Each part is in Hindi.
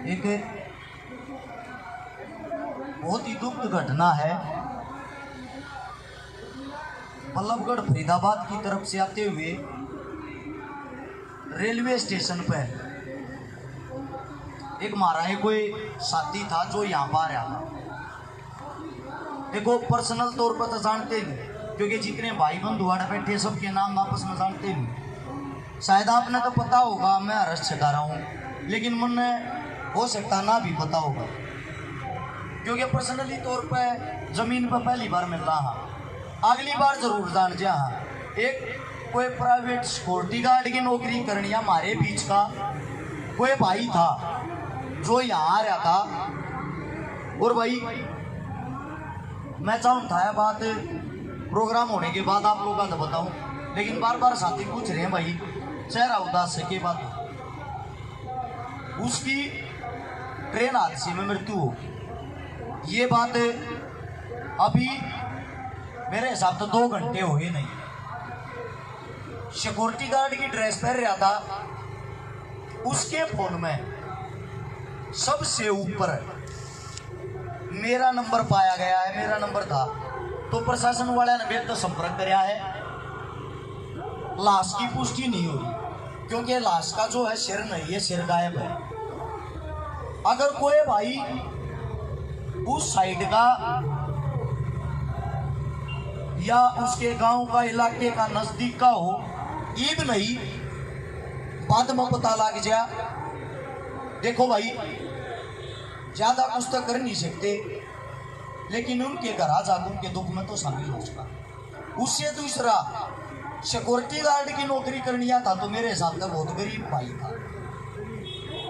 एक बहुत ही दुखद घटना है। बल्लभगढ़ फरीदाबाद की तरफ से आते हुए रेलवे स्टेशन पर एक हमारा कोई साथी था जो यहाँ पर आ रहा था। देखो पर्सनल तौर पर तो जानते नहीं, क्योंकि जितने भाई बंधु आड़ बैठे सबके नाम आपस में जानते नहीं। शायद आपने तो पता होगा मैं हर्ष छका रहा हूँ, लेकिन मन हो सकता ना भी पता होगा, क्योंकि पर्सनली तौर पर जमीन पर पहली बार मिल रहा। अगली बार जरूर जान जा। एक कोई प्राइवेट सिक्योरिटी गार्ड की नौकरी करनी हमारे बीच का कोई भाई था जो यहाँ आ रहा था। और भाई मैं चाहूँ था बात प्रोग्राम होने के बाद आप लोगों का बताऊं, लेकिन बार बार साथी पूछ रहे हैं भाई चेहरा उदास है के बाद उसकी ट्रेन हादसे में मृत्यु हो। ये बात अभी मेरे हिसाब से 2 घंटे हुए नहीं। सिक्योरिटी गार्ड की ड्रेस पहन रहा था, उसके फोन में सबसे ऊपर मेरा नंबर पाया गया है। मेरा नंबर था तो प्रशासन वाले ने मेरे तो संपर्क कराया है। लाश की पुष्टि नहीं हुई, क्योंकि लाश का जो है सिर नहीं है, सिर गायब है। अगर कोई भाई उस साइड का या उसके गांव का इलाके का नजदीक का हो, ईद नहीं बाद में पता लग जा। देखो भाई ज्यादा कुछ तो कर नहीं सकते, लेकिन उनके घर आ जाकर उनके दुख में तो शामिल हो चुका। उससे दूसरा सिक्योरिटी गार्ड की नौकरी करनी था तो मेरे हिसाब से बहुत गरीब भाई था।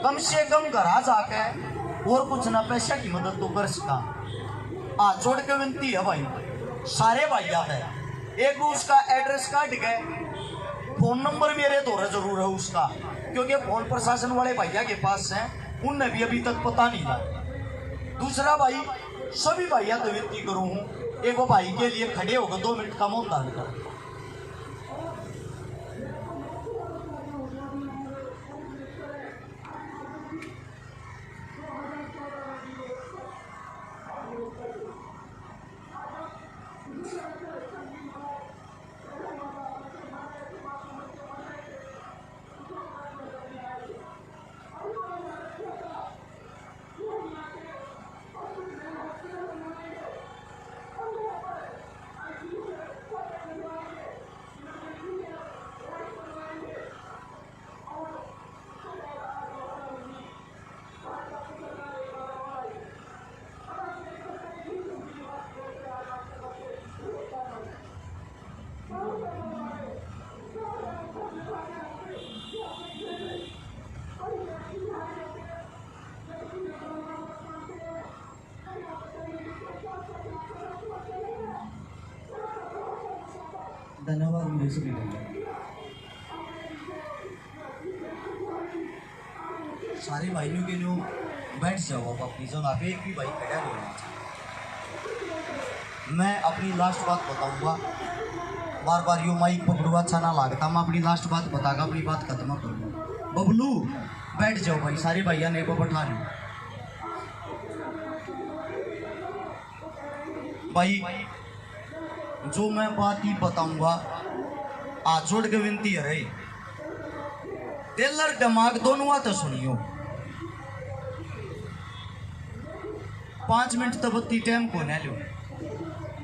कम से कम घर आ जाकर और कुछ ना पैसा की मदद तो कर सका। हाथ जोड़ के विनती है भाई, सारे भाई आते हैं। एक उसका एड्रेस काट के फोन नंबर मेरे दौरे जरूर है उसका, क्योंकि फोन प्रशासन वाले भैया के पास है, उनने भी अभी तक पता नहीं लगा। दूसरा भाई सभी भैया तो विनती करूँ हूँ, एक वो भाई के लिए खड़े होकर 2 मिनट का मौन धारण करो। धन्यवाद। सारे भाइयों के जो बैठ जाओ आप अपनी जगह पे, एक भी भाई खड़ा नहीं होना चाहिए। मैं अपनी लास्ट बात बताऊंगा, बार बार यो माइक पकड़ूंगा अच्छा ना लगता। मैं अपनी लास्ट बात बतागा, अपनी बात खत्म करूँगा। बबलू बैठ जाओ भाई, सारे भैया ने को बैठा लो भाई। जो मैं बात ही बताऊंगा हाथ जोड़ के विनती है रही, दिल और दिमाग दोनों तो सुनियो। 5 मिनट तक बत्ती टाइम को न लो।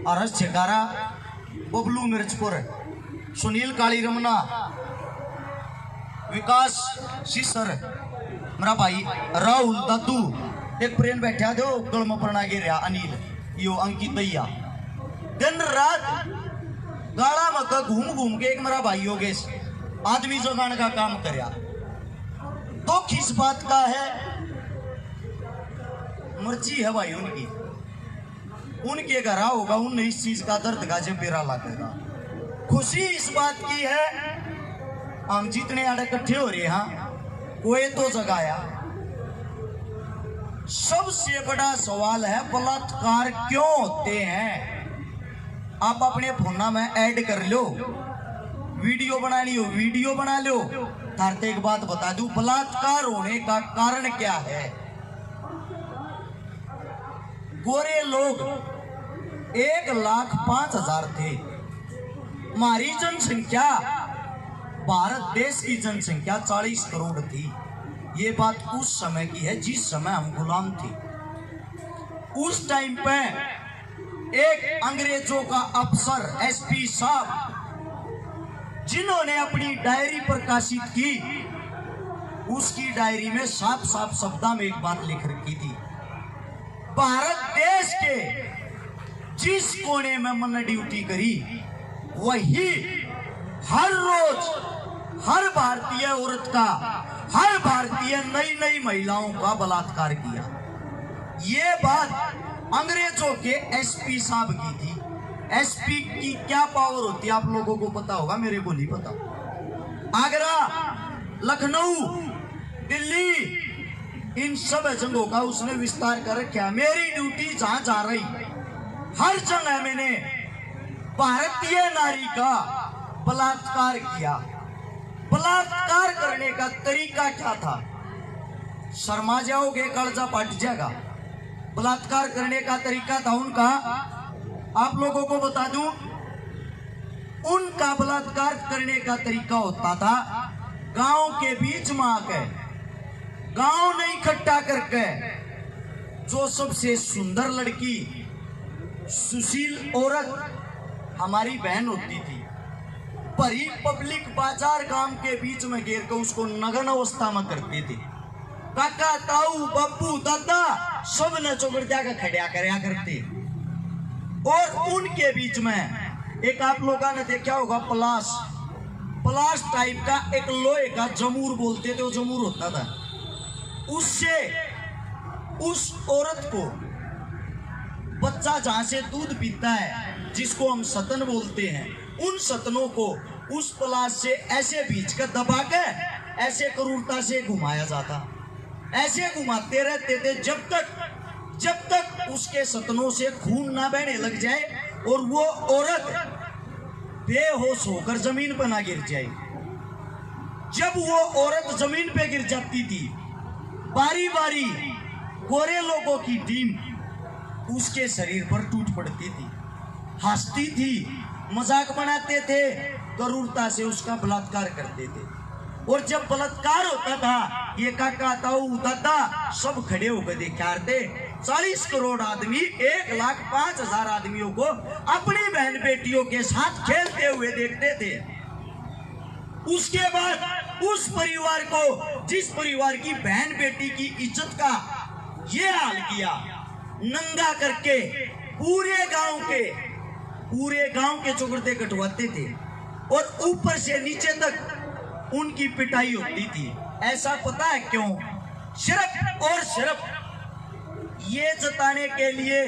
हर्ष छकारा, बबलू मिर्चपुर, सुनील काली रमना, विकास सिसर, मेरा भाई राहुल दद्दू, एक प्रेम बैठा दो गलम पड़ना गिरा अनिल, यो अंकित भैया। दिन रात गाड़ा मक्का घूम घूम के एक मेरा भाई योगेश आदमी जो गाने का काम करया। तो किस बात का है, मर्जी है भाई उनकी, उनके घर होगा, उनने इस चीज का दर्द का जबेरा लगेगा। खुशी इस बात की है हम जितने आड़े इकट्ठे हो रहे हैं, कोई तो जगाया। सबसे बड़ा सवाल है बलात्कार क्यों होते हैं। आप अपने फोना में ऐड कर लो, वीडियो बना लियो, वीडियो बना लो। तारते एक बात बता दूं, बलात्कार होने का कारण क्या है। गोरे लोग 1,05,000 थे। हमारी जनसंख्या, भारत देश की जनसंख्या 40 करोड़ थी। ये बात उस समय की है जिस समय हम गुलाम थे। उस टाइम पे एक अंग्रेजों का अफसर एसपी साहब, जिन्होंने अपनी डायरी प्रकाशित की, उसकी डायरी में साफ साफ शब्दों में एक बात लिख रखी थी, भारत देश के जिस कोने में मैंने ड्यूटी करी वही हर रोज हर भारतीय औरत का, हर भारतीय नई नई महिलाओं का बलात्कार किया। ये बात अंग्रेजों के एसपी साहब की थी। एसपी की क्या पावर होती है आप लोगों को पता होगा, मेरे को नहीं पता। आगरा, लखनऊ, दिल्ली, इन सब जगहों का उसने विस्तार कर रखा। मेरी ड्यूटी जहां जा रही, हर जगह मैंने भारतीय नारी का बलात्कार किया। बलात्कार करने का तरीका क्या था? शर्मा जाओगे, कलजा फट जाएगा। बलात्कार करने का तरीका था उनका, आप लोगों को बता दूं, उनका बलात्कार करने का तरीका होता था गांव के बीच में आके, गांव नहीं इकट्ठा करके, जो सबसे सुंदर लड़की, सुशील औरत हमारी बहन होती थी, भरी पब्लिक बाजार गांव के बीच में घेर कर उसको नग्न अवस्था में करते थे। काका, ताऊ, बब्बू, दादा सब ने चौकड़ जाकर खड़ा करया करते। और उनके बीच में एक, आप लोगों ने देखा होगा, पलाश टाइप का एक लोहे का जमूर बोलते थे, वो जमूर होता था, उससे उस औरत को, बच्चा जहां से दूध पीता है जिसको हम सतन बोलते हैं, उन सतनों को उस पलाश से ऐसे बीच कर दबा के ऐसे क्रूरता से घुमाया जाता। ऐसे घुमाते रहते थे जब तक उसके सतनों से खून ना बहने लग जाए और वो औरत बेहोश होकर जमीन पर ना गिर जाए। जब वो औरत जमीन पे गिर जाती थी, बारी बारी गोरे लोगों की टीम उसके शरीर पर टूट पड़ती थी, हंसती थी, मजाक बनाते थे, क्रूरता से उसका बलात्कार करते थे। और जब बलात्कार होता था, ये काका, ताऊ, दादा सब खड़े होकर देखते। 40 करोड़ आदमी 1,05,000 आदमियों को अपनी बहन बेटियों के साथ खेलते हुए देखते थे। उसके बाद उस परिवार को, जिस परिवार की बहन बेटी की इज्जत का ये हाल किया, नंगा करके पूरे गांव के चौकड़ते कटवाते थे और ऊपर से नीचे तक उनकी पिटाई होती थी। ऐसा पता है क्यों? सिर्फ और सिर्फ ये जताने के लिए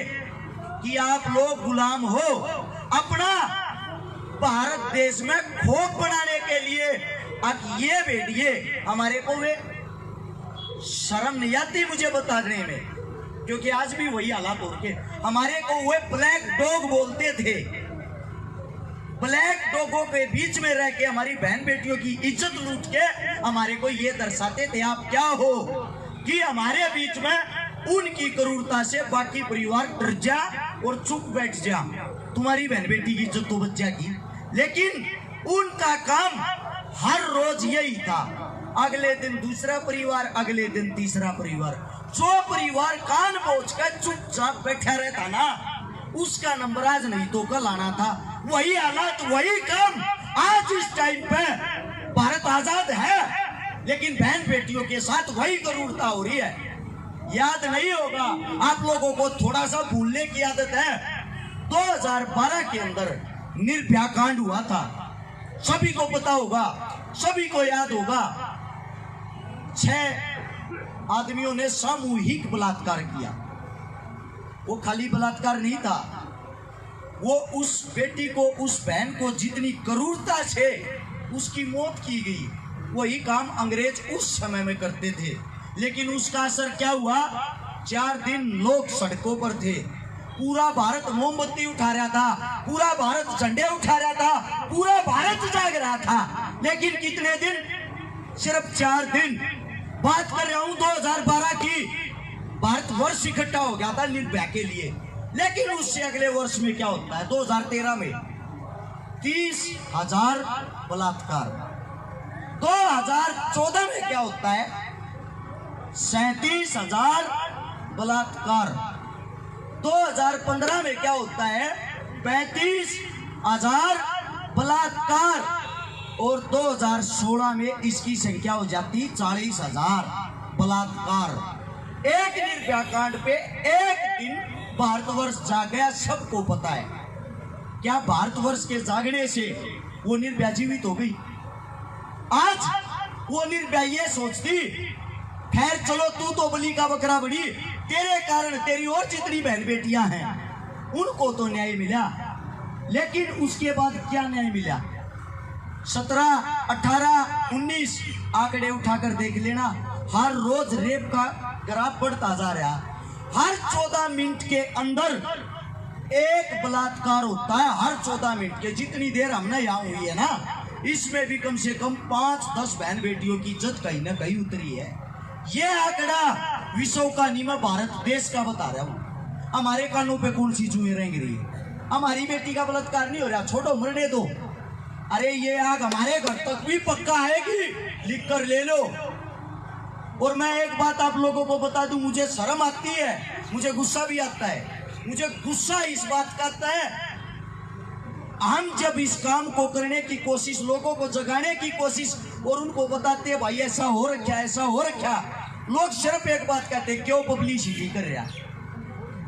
कि आप लोग गुलाम हो, अपना भारत देश में खोप बनाने के लिए। अब ये भेड़िए हमारे को, वे शर्म नहीं आती मुझे बताने में, क्योंकि आज भी वही हालात हो के, हमारे को वे ब्लैक डॉग बोलते थे। ब्लैक डॉगों के बीच में रह के हमारी बहन बेटियों की इज्जत लूट के हमारे को ये दर्शाते थे आप क्या हो, कि हमारे बीच में उनकी क्रूरता से बाकी परिवार डर जा और चुप बैठ जा, तुम्हारी बहन बेटी की इज्जत तो बच जाएगी। लेकिन उनका काम हर रोज यही था, अगले दिन दूसरा परिवार, अगले दिन तीसरा परिवार। जो परिवार कान पहुंच कर चुपचाप बैठा रहता ना, उसका नंबर आज नहीं तो कल आना था। वही हालात, वही काम आज इस टाइम पे भारत आजाद है, लेकिन बहन बेटियों के साथ वही क्रूरता हो रही है। याद नहीं होगा आप लोगों को, थोड़ा सा भूलने की आदत है। 2012 के अंदर निर्भया कांड हुआ था, सभी को पता होगा, सभी को याद होगा। 6 आदमियों ने सामूहिक बलात्कार किया। वो खाली बलात्कार नहीं था, वो उस बेटी को, उस बहन को जितनी क्रूरता से उसकी मौत की गई, वही काम अंग्रेज उस समय में करते थे। लेकिन उसका असर क्या हुआ? 4 दिन लोग सड़कों पर थे, पूरा भारत मोमबत्ती उठा रहा था, पूरा भारत झंडे उठा रहा था, पूरा भारत जाग रहा था। लेकिन कितने दिन? सिर्फ 4 दिन। बात कर रहा हूं 2012 की। भारतवर्ष इकट्ठा हो गया था निर्भया के लिए। लेकिन उससे अगले वर्ष में क्या होता है, 2013 में 30,000 बलात्कार। 2014 में क्या होता है, 37,000 बलात्कार। 2015 में क्या होता है, 35,000 बलात्कार। और 2016 में इसकी संख्या हो जाती 40,000 बलात्कार। एक निर्भया कांड पे एक दिन भारतवर्ष जाग गया, सबको पता है। क्या भारतवर्ष के जागने से वो निर्भया जीवित हो गई? आज वो निर्भया ये सोचती, खैर चलो तू तो बलि का बकरा बड़ी, तेरे कारण तेरी और जितनी बहन बेटियां हैं उनको तो न्याय मिला। लेकिन उसके बाद क्या न्याय मिला? 17, 18, 19 आंकड़े उठाकर देख लेना, हर रोज रेप का ग्राफ बढ़ता जा रहा। हर 14 मिनट के अंदर एक बलात्कार होता है। हर 14 मिनट के, जितनी देर हमने यहाँ हुई है ना, इसमें भी कम से कम 5-10 बहन बेटियों की इज्जत कहीं ना कहीं उतरी है। ये आंकड़ा विश्व का नहीं, मैं भारत देश का बता रहा हूँ। हमारे कानों पे कौन सी जुएं रेंग रही है? हमारी बेटी का बलात्कार नहीं हो रहा, छोड़ो मरने दो। अरे ये आग हमारे घर तक भी पक्का आएगी, लिख कर ले लो। और मैं एक बात आप लोगों को बता दूं, मुझे शर्म आती है, मुझे गुस्सा भी आता है। मुझे गुस्सा इस बात का आता है, हम जब इस काम को करने की कोशिश, लोगों को जगाने की कोशिश, और उनको बताते हैं भाई ऐसा हो रखा, ऐसा हो रखा, लोग सिर्फ एक बात कहते हैं, क्यों पब्लिसिटी कर रहा?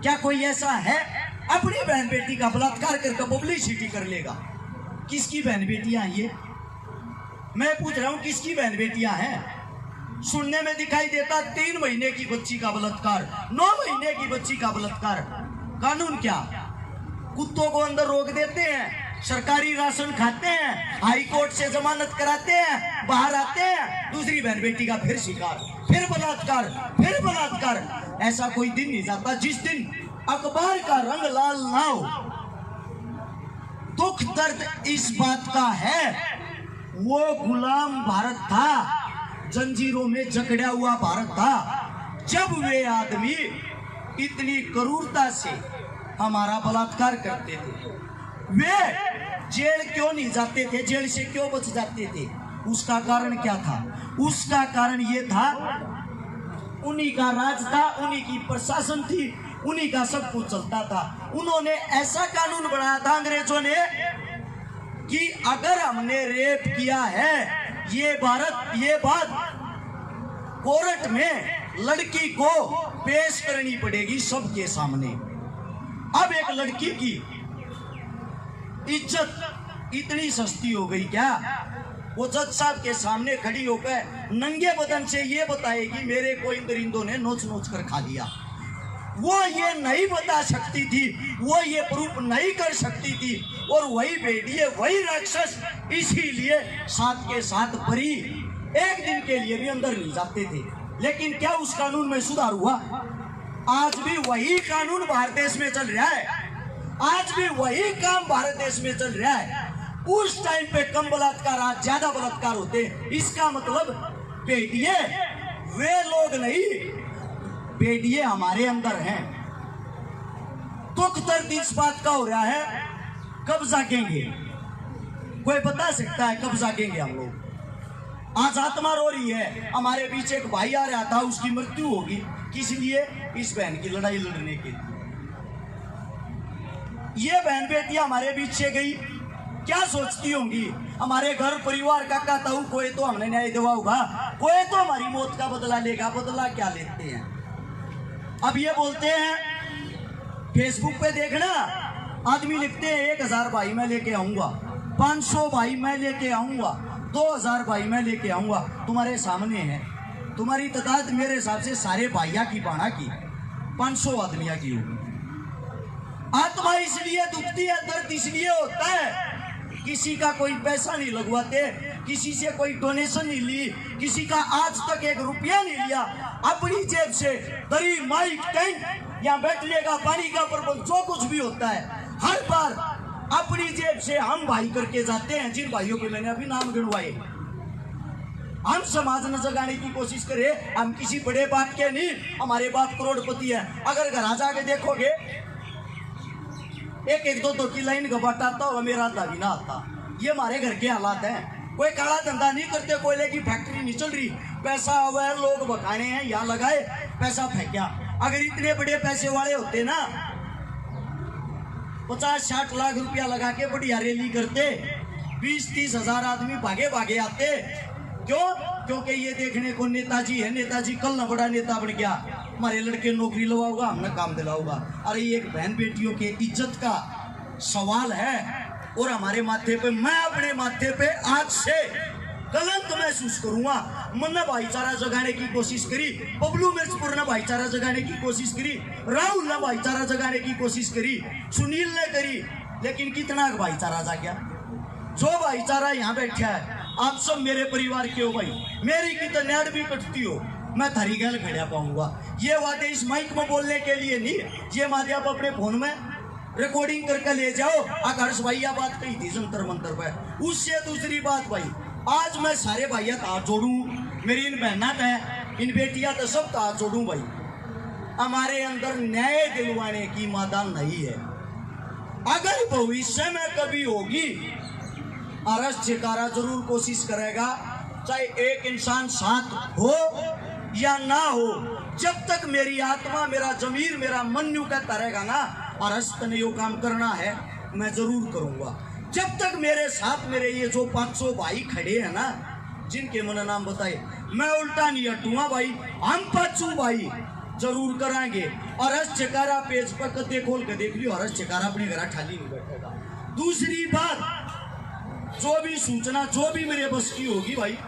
क्या कोई ऐसा है अपनी बहन बेटी का बलात्कार करके पब्लिसिटी कर लेगा? किसकी बहन बेटियां ये? मैं पूछ रहा हूं, किसकी बहन बेटियां हैं? सुनने में दिखाई देता 3 महीने की बच्ची का बलात्कार, 9 महीने की बच्ची का बलात्कार। कानून क्या? कुत्तों को अंदर रोक देते हैं, सरकारी राशन खाते हैं, हाई कोर्ट से जमानत कराते हैं, बाहर आते हैं, दूसरी बहन बेटी का फिर शिकार, फिर बलात्कार, फिर बलात्कार। ऐसा कोई दिन नहीं जाता जिस दिन अखबार का रंग लाल ना हो। दुख दर्द इस बात का है, वो गुलाम भारत था, जंजीरों में जकड़ा हुआ भारत था, जब वे आदमी इतनी क्रूरता से हमारा बलात्कार करते थे। वे जेल क्यों नहीं जाते थे, जेल से क्यों बच जाते थे? उसका कारण क्या था? उसका कारण ये था, उन्हीं का राज था, उन्हीं की प्रशासन थी, उन्हीं का सब कुछ चलता था। उन्होंने ऐसा कानून बनाया था अंग्रेजों ने कि अगर हमने रेप किया है, ये बात कोर्ट में लड़की को पेश करनी पड़ेगी सबके सामने। अब एक लड़की की इज्जत इतनी सस्ती हो गई क्या? वो जज साहब के सामने खड़ी होकर नंगे बदन से ये बताएगी मेरे को इन दरिंदों ने नोच नोच कर खा लिया। वो ये नहीं बता सकती थी, वो ये प्रूफ नहीं कर सकती थी, और वही भेड़िए, वही राक्षस इसीलिए साथ के साथ बरी एक दिन के लिए भी अंदर नहीं जाते थे। लेकिन क्या उस कानून में सुधार हुआ? आज भी वही कानून भारत देश में चल रहा है, आज भी वही काम भारत देश में चल रहा है। उस टाइम पे कम बलात्कार, आज ज्यादा बलात्कार होते। इसका मतलब बेटिए वे लोग नहीं, बेटिए हमारे अंदर हैं। दुख दर्द इस बात का हो रहा है, कब जागेंगे? कोई बता सकता है कब जागेंगे हम लोग? आज आत्मा रो रही है। हमारे बीच एक भाई आ रहा था, उसकी मृत्यु होगी, किस लिए? इस बहन की लड़ाई लड़ने के लिए। ये बहन बेटियां हमारे बीच से गई, क्या सोचती होंगी? हमारे घर परिवार का कहता हूं, कोई तो हमने न्याय दिवा होगा, कोई तो हमारी मौत का बदला लेगा। बदला क्या लेते हैं? अब ये बोलते हैं, फेसबुक पे देखना, आदमी लिखते हैं 1000 भाई मैं लेके आऊंगा, 500 भाई मैं लेके आऊंगा, 2000 भाई मैं लेके आऊंगा। तुम्हारे सामने है, तुम्हारी तादाद मेरे हिसाब से सारे भाइया की बाणा की 500 आदमिया की होगी। आत्मा इसलिए दुखती है, दर्द इसलिए होता है, किसी का कोई पैसा नहीं लगवाते, किसी से कोई डोनेशन नहीं ली, किसी का आज तक 1 रुपया नहीं लिया, अपनी जेब से दरी, माइक, टेंट, या बैठने का, पानी का प्रबंध, जो कुछ भी होता है, हर बार अपनी जेब से हम भाई करके जाते हैं। जिन भाइयों के मैंने अभी नाम गिनवाए, हम समाज न जगाने की कोशिश करें। हम किसी बड़े बाप के नहीं, हमारे बाप करोड़पति है। अगर घर आ जाके देखोगे एक दो की लाइन घबाटा आता होगा, मेरा आता भी ना आता। ये हमारे घर के हालात हैं। कोई काला धंधा नहीं करते, कोयले की फैक्ट्री नहीं चल रही, पैसा अवैध लोग बकाने हैं, यहाँ लगाए पैसा फेंका। अगर इतने बड़े पैसे वाले होते ना, 50-60 लाख रुपया लगा के बढ़िया रैली करते, 20-30 हजार आदमी भागे भागे आते। क्यों? क्योंकि ये देखने को नेताजी है, नेताजी कल ना बड़ा नेता बन गया, हमारे लड़के नौकरी लवाऊंगा, हमने काम दिलाऊंगा। अरे ये एक बहन बेटियों के इज्जत का सवाल है। और हमारे माथे पे, मैं अपने माथे पे आज से कलंक महसूस करूंगा। मन भाईचारा जगाने की कोशिश करी, बबलू मिर्चपुर ने भाईचारा जगाने की कोशिश करी, राहुल ने भाईचारा जगाने की कोशिश करी, सुनील ने करी, लेकिन कितना भाईचारा जागया? जो भाईचारा यहाँ बैठा है, आप सब मेरे परिवार के हो भाई, मेरी की तो नेड़ भी कटती हो, मैं थारी गैल खड़ा पाऊंगा। ये वादे इस माइक में बोलने के लिए नहीं, ये वादे आप अपने फोन में रिकॉर्डिंग करके ले जाओ। आकाश भैया बात कही थी जंतर मंतर पे। उससे दूसरी बात भाई, आज मैं सारे भैया हाथ जोड़ू, मेरी इन बहना है, इन बेटियां तो सब हाथ जोड़ू भाई। हमारे अंदर न्याय दिलवाने की मादा नहीं है। अगर भविष्य में कभी होगी, अरस चिकारा जरूर कोशिश करेगा, चाहे एक इंसान साथ हो या ना हो। जब तक मेरी आत्मा, मेरा जमीर, मेरा मन यूं कहता रहेगा ना, अरस ने यो काम करना है, मैं जरूर करूंगा। जब तक मेरे साथ मेरे ये जो 500 भाई खड़े हैं ना, जिनके मन नाम बताए, मैं उल्टा नहीं हटूंगा भाई। हम 500 भाई जरूर कराएंगे। अरस चिकारा पेज पर कदे खोल के देख लियो, अरस चिकारा अपने घर ठाली नहीं बैठेगा। दूसरी बात, जो भी सूचना, जो भी मेरे बस की होगी भाई,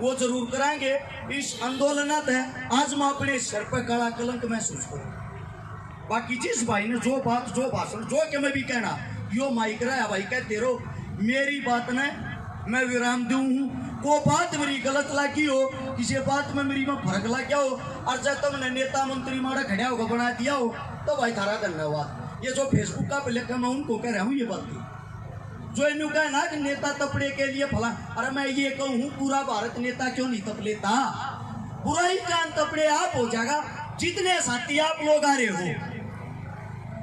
वो जरूर कराएंगे। इस आंदोलन है आज मैं अपने सर पर काला कलंक महसूस करूँ। बाकी जिस भाई ने जो बात, जो भाषण, जो के मैं भी कहना, यो माइक रहा भाई कहते रहो, मेरी बात ने मैं विराम दूं हूँ। को बात मेरी गलत लगी हो, किसी बात में मेरी में फर्क लग गया हो, और जब तुमने नेता मंत्री मारा खड़ा होगा बना दिया हो, तो भाई थारा धन्यवाद। ये जो फेसबुक का पे लिखा, मैं उनको कह रहा हूँ ये बात जो इन्हों कहा ना कि नेता तपड़े के लिए फला, अरे मैं ये कहूँ पूरा भारत नेता क्यों नहीं तप लेता? बुराई कान तपड़े आप हो जाएगा, जितने साथी आप लोग आ रहे हो।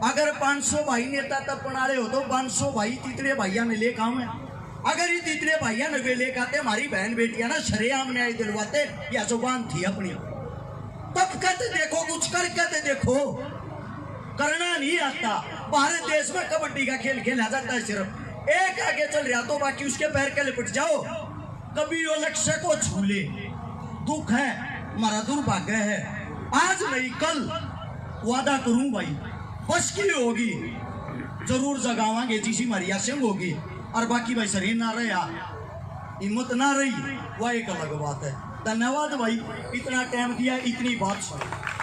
अगर 500 भाई नेता तब बना रहे हो, तो 500 भाई तीतरे भैया ने ले काम है। अगर ये तीतरे भैया ने लेकर आते, हमारी बहन बेटियां ना शरेआम न्याय दिलवाते, या जुबान थी अपनी, तब कहते देखो, कुछ कर कहते देखो, करना नहीं आता। भारत देश में कबड्डी का खेल खेला जाता है, सिर्फ एक आगे चल रहा तो बाकी उसके पैर के लिपट जाओ। कभी वो लक्ष्य को छू ले, दुख है, हमारा दुर्भाग्य है। आज नहीं कल वादा करूं भाई, बस की होगी जरूर जगावांगे, जिसी मरिया सिंह होगी। और बाकी भाई शरीर ना रहा, हिम्मत ना रही, वह एक अलग बात है। धन्यवाद भाई, इतना टाइम दिया, इतनी बात सुनी।